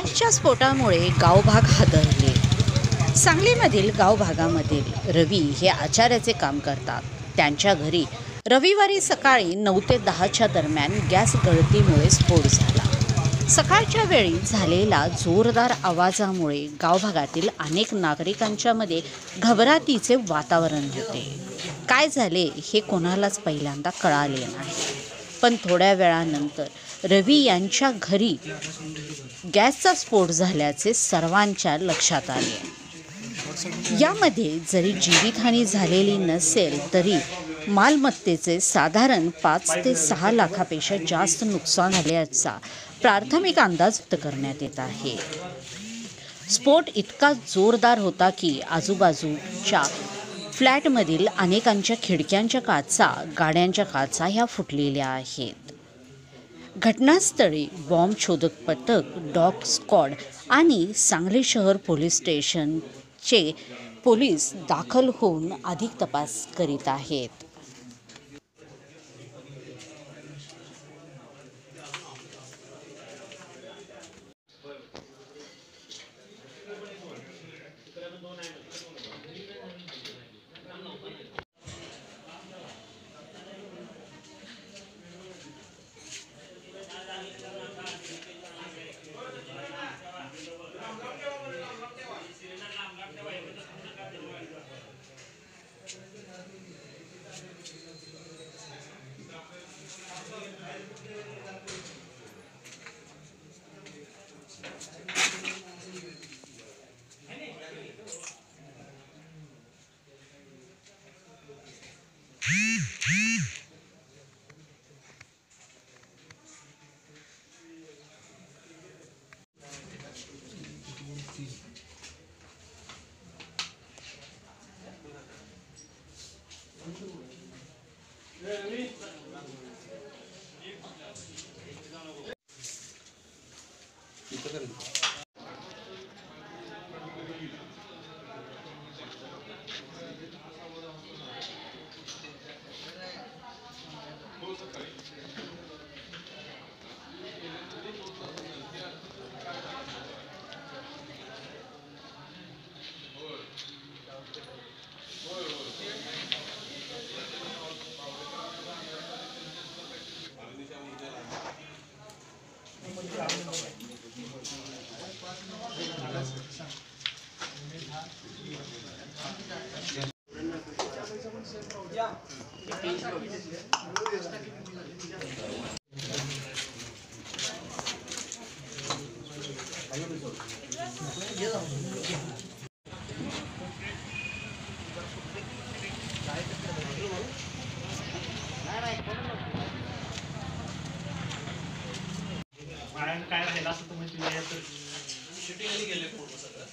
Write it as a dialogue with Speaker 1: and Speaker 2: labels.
Speaker 1: गॅसच्या स्फोटामुळे गावभाग हादरले। सांगलीमधील गावभागामधील रवी हे आचार्याचे काम करतात। त्यांच्या घरी रविवारी सकाळी 9 ते 10च्या दरम्यान गॅस गळतीमुळे स्फोट झाला। सकाळच्या वेळी झालेला जोरदार आवाजामुळे गावभागातील अनेक नागरिकांच्या मध्ये घबराटीचे वातावरण होते। काय झाले हे कोणालाच पहिल्यांदा कळाले नाही, पण थोड्या वेळानंतर रवी यांच्या घरी गॅसचा स्फोट झाल्याचे सर्वांच्या लक्षात आले। यामध्ये जरी जीवितहानी झालेली नसेल तरी मालमत्तेचे साधारण 5 ते 6 लाखापेक्षा जास्त नुकसान झाल्याचा प्राथमिक अंदाज व्यक्त करण्यात येत आहे। स्फोट इतका जोरदार होता की आजूबाजूच्या फ्लॅटमधील अनेकांच्या खिडक्यांच्या काचा, गाड्यांच्या काचा ह्या फुटलेल्या आहेत। घटनास्थळी बॉम्ब शोधक पथक, डॉग स्क्वॉड आणि सांगली शहर पोलीस स्टेशनचे पोलीस दाखल होऊन अधिक तपास करीत आहेत।
Speaker 2: काय राहिलं असं तुम्ही शूटिंग गेले फोटो सगळं